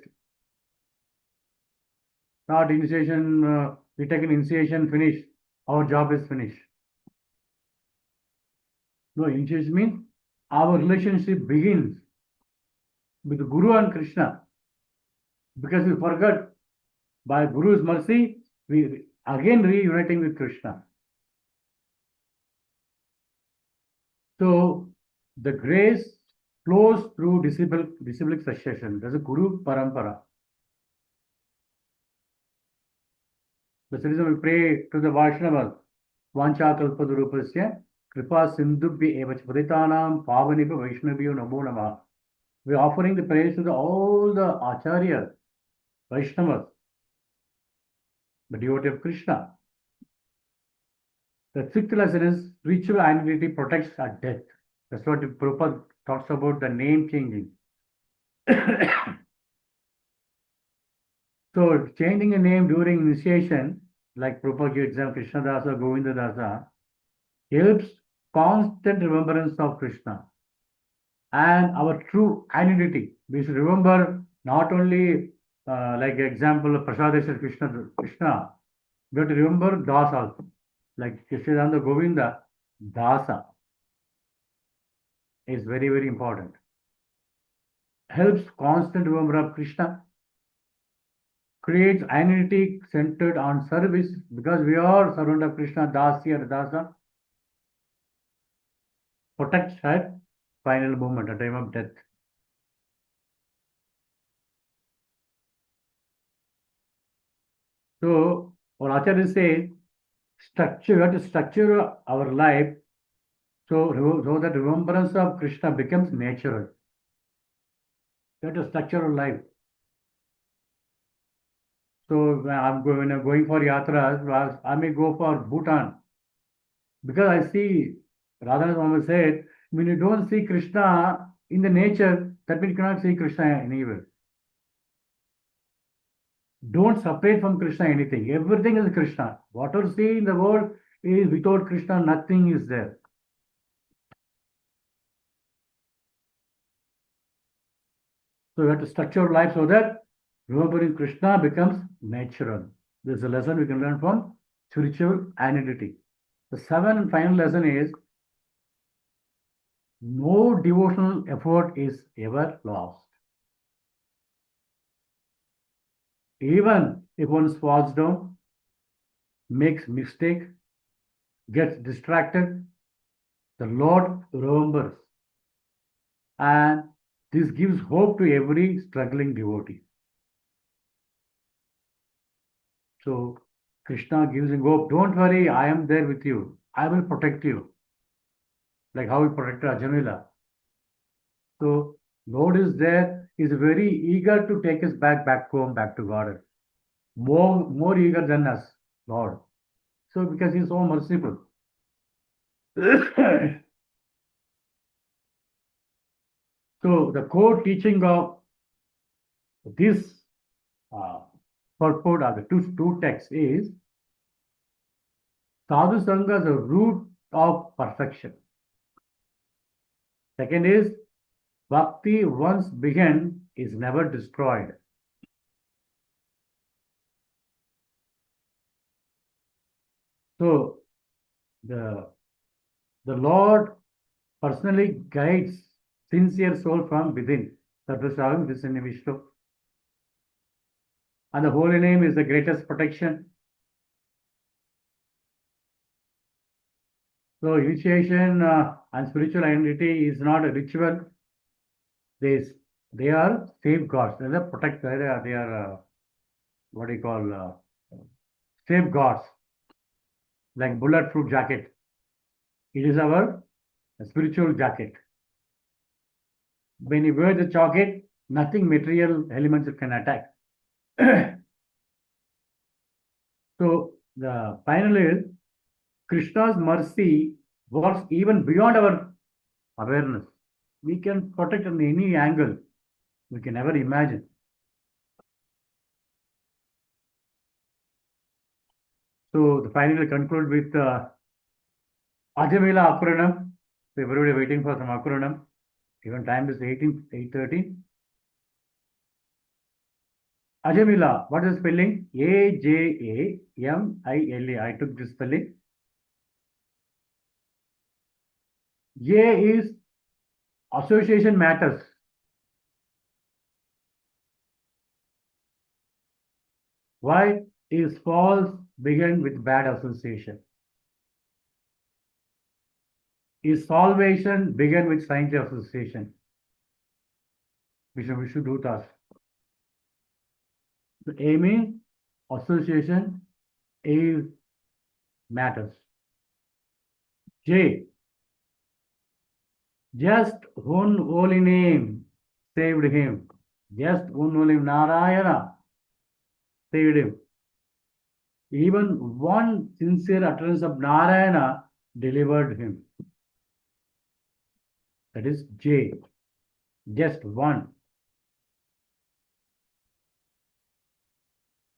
Not initiation, we take an initiation, finish, our job is finished. No, initiation means our relationship begins with Guru and Krishna. Because we forgot by Guru's mercy, we again reuniting with Krishna. So the grace flows through disciplic succession. That's a Guru Parampara. That's the reason we pray to the Vaishnavas. Vancha kalpadurupasya kripa sindhubhya evach paditanam pavanibha vaishnavyo namo namah. We are offering the praise to all the acharyas, Vaishnavas, the devotee of Krishna. The sixth lesson is spiritual identity protects at death. That's what Prabhupada talks about the name changing. So changing a name during initiation, like Prabhupada gave example, Krishna Dasa, Govinda Dasa, helps constant remembrance of Krishna and our true identity. We should remember not only like example of Prasadesha Krishna, we have to remember Das also. Like Satcidananda Govinda, Dasa is very, very important. Helps constant remembrance of Krishna, creates identity centered on service because we are servant of Krishna, Dasi or Dasa, protects her final moment at time of death. So, our Acharya says, structure, we have to structure our life so that remembrance of Krishna becomes natural. We have to structure our life. So, when I'm going for yatras, I may go for Bhutan because I see, Radhanath Swami said, when you don't see Krishna in the nature, that means you cannot see Krishna anywhere. Don't separate from Krishna anything. Everything is Krishna. Whatever you see in the world is without Krishna, nothing is there. So we have to structure life so that remembering Krishna becomes natural. This is a lesson we can learn from spiritual identity. The seventh and final lesson is no devotional effort is ever lost. Even if one falls down, makes mistake, gets distracted, the Lord remembers. And this gives hope to every struggling devotee. So Krishna gives him hope. Don't worry, I am there with you. I will protect you. Like how he protected Ajamila. So Lord is there. He's very eager to take us back home, back to God. More eager than us, Lord. So because he's so merciful. So the core teaching of this purport of the two texts is Sadhu Sangha is the root of perfection. Second is Bhakti once begun is never destroyed. So the Lord personally guides sincere soul from within. Sarvasavim Visannivishto. And the holy name is the greatest protection. So initiation and spiritual identity is not a ritual. They are safeguards. They are protect. They are what do you call safeguards, like bulletproof jacket. It is our spiritual jacket. When you wear the jacket, nothing material elements can attack. So the final is Krishna's mercy works even beyond our awareness. We can protect on any angle we can ever imagine. So the final conclude with Ajamila Akuranam. So everybody waiting for some Akuranam. Even time is 8:30. Ajamila, what is the spelling? Ajamila. I took this spelling. A is association matters. Why is false begin with bad association? Is salvation begin with scientific association? We should do that. The aiming association is matters. J. Just one holy name saved him. Just one holy Narayana saved him. Even one sincere utterance of Narayana delivered him. That is J. Just one.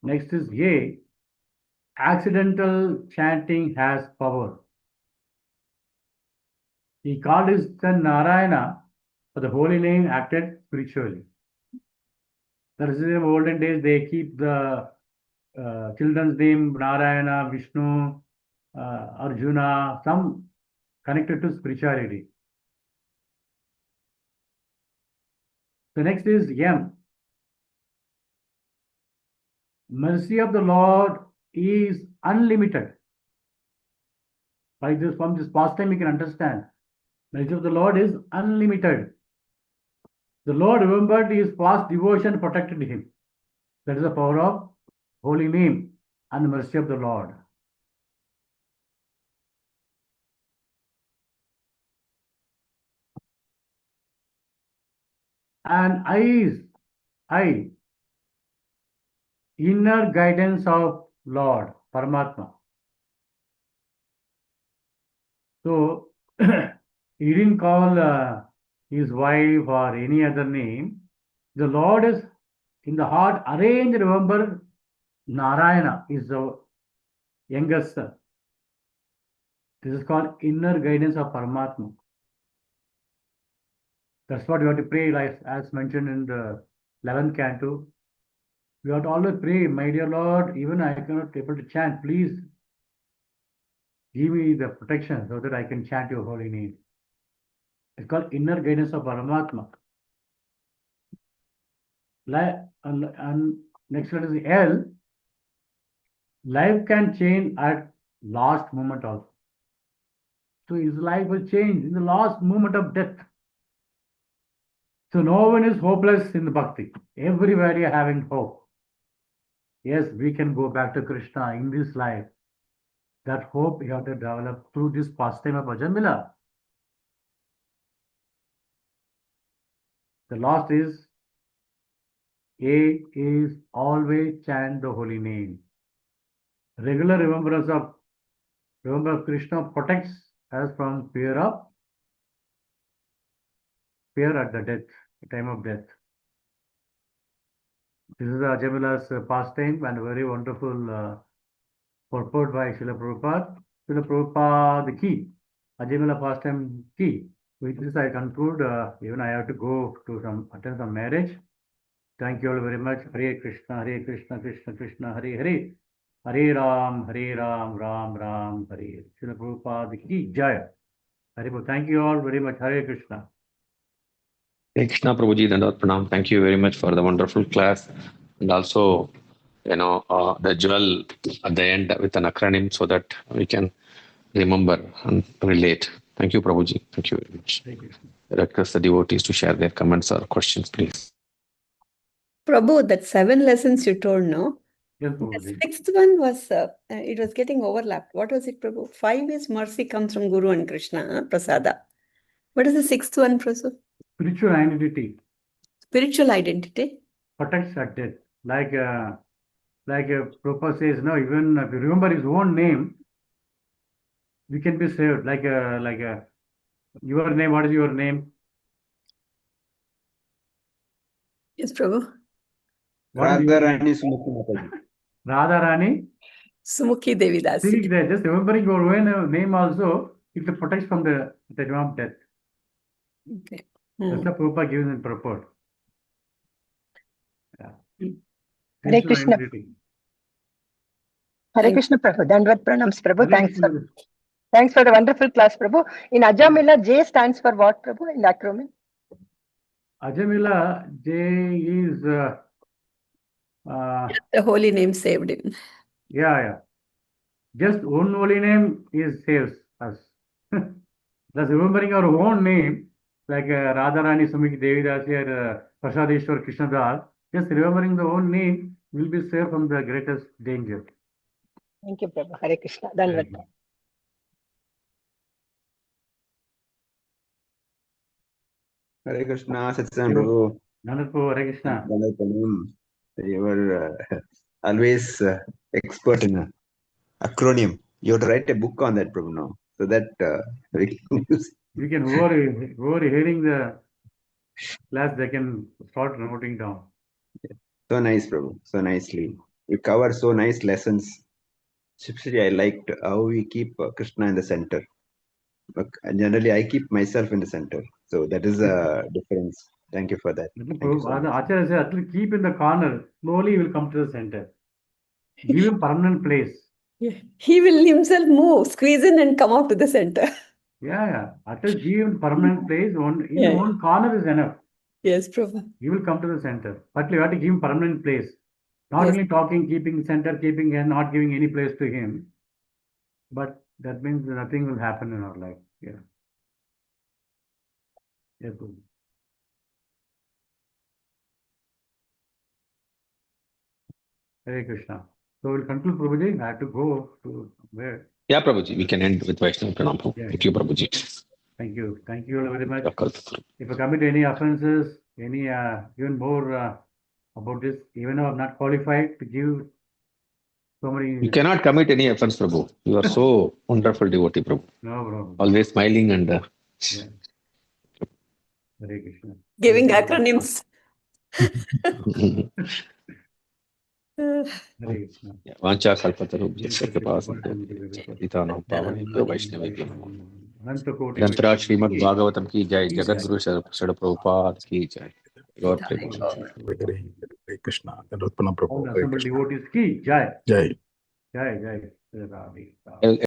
Next is A. Accidental chanting has power. He called his son Narayana, but the holy name acted spiritually. That is, in olden days, they keep the children's name Narayana, Vishnu, Arjuna, some connected to spirituality. The next is M. Mercy of the Lord is unlimited. By this, from this pastime, we can understand. Mercy of the Lord is unlimited. The Lord remembered his past devotion, protected him. That is the power of holy name and the mercy of the Lord. And I, inner guidance of Lord, Paramatma. So, he didn't call his wife or any other name. The Lord is in the heart arranged. Remember, Narayana is the youngest son. This is called inner guidance of Paramatma. That's what you have to pray, like as mentioned in the 11th canto. You have to always pray, my dear Lord, even I cannot able to chant, please give me the protection so that I can chant your holy name. It's called inner guidance of Paramatma. And next one is L. Life can change at last moment also. So his life will change in the last moment of death. So no one is hopeless in the bhakti. Everybody having hope. Yes, we can go back to Krishna in this life. That hope you have to develop through this pastime of Bhajan Mila. The last is A is always chant the holy name. Regular remembrance of Krishna protects us from fear at the death, the time of death. This is Ajamila's pastime and very wonderful purport by Srila Prabhupada. Srila Prabhupada, the key, Ajamila pastime key. With this I conclude, even I have to go to attend some marriage. Thank you all very much. Hare Krishna, Krishna Krishna, Hare Hare. Hare Ram, Ram Ram, Hare. Srila Prabhupada ki Jaya. Hare Bol. Thank you all very much. Hare Krishna. Hare Krishna Prabhuji, Dandavat Pranam. Thank you very much for the wonderful class, and also, the jewel at the end with an acronym so that we can remember and relate. Thank you, Prabhuji. Thank you very much. Hare Krishna. Request the devotees to share their comments or questions, please. Prabhu, that 7 lessons you told, no? Yes, The Prabhuji. 6th one was, it was getting overlapped. What was it, Prabhu? 5 is mercy comes from Guru and Krishna, Prasada. What is the 6th one, Prabhu? Spiritual identity. Spiritual identity. Protects at death. Like Prabhupada says, no, even if you remember his own name, we can be saved. Your name, what is your name? Yes, Prabhu. Radharani Sumukhi Mataji. Radharani. Sumukhi Devi Dasi. See, just remembering your own name also, it protects from the time of death. Okay. That's the Prabhupada gives in purport. Yeah. Hare Krishna. Hare Krishna, Prabhu. Dandavat Pranams, Prabhu. Thanks for the wonderful class, Prabhu. In Ajamila, J stands for what, Prabhu, in the acronym? Ajamila, J is... the holy name saved him. Yeah. Just one holy name is saves us. Thus, remembering our own name, like Radharani Sumukhi Devi Dasi or Prasadeshwar Krishna Das, just remembering the own name will be saved from the greatest danger. Thank you, Prabhu. Hare Krishna. Dandavat. Hare Krishna, Satcidananda Prabhu. Nandapur, Hare Krishna. You were always expert in acronym. You have to write a book on that, Prabhu, now. So that we can use. We can, whoever hearing the class, they can start noting down. So nice, Prabhu. So nicely. You cover so nice lessons. Especially, I liked how we keep Krishna in the center. But generally, I keep myself in the center. So that is a difference. Thank you for that. Thank you so much. Acharya said, at least keep in the corner. Slowly he will come to the center. Give him permanent place. Yeah. He will himself move, squeeze in and come out to the center. Yeah. At least give him permanent place. In Yeah. one corner is enough. Yes, Prabhu. He will come to the center. But you have to give him permanent place. Not Yes. only talking, keeping center, keeping and not giving any place to him. But that means nothing will happen in our life. Yeah. Yeah, Prabhu. Hare Krishna. So we'll conclude, Prabhuji. I have to go to where? Yeah, Prabhuji, we can end with Vaishnava Pranam. Yeah. Thank you, Prabhuji. Thank you. Thank you all very much. Kalpataru. If I commit any offenses, any even more about this, even though I'm not qualified to give so You many. cannot commit any offense, Prabhu. You are so wonderful devotee, Prabhu. No problem. Always smiling and Yeah. Hare Krishna. Giving acronyms. Hare Krishna. Vancha Kalpataru, Jasya Kripa Sindhu, Pititanam Pavanebhyo Vaishnavebhyo Namo. Anantakoti Granthraj Srimad Bhagavatam ki jai, Jagadguru Srila Prabhupada ki jai. Lord Vaishnavebhyo. Hare Krishna. Dandavata Pranam Prabhu. All Hare assembled Krishna. devotees ki jai. Jai. Jai. Radhe. Prabhupada.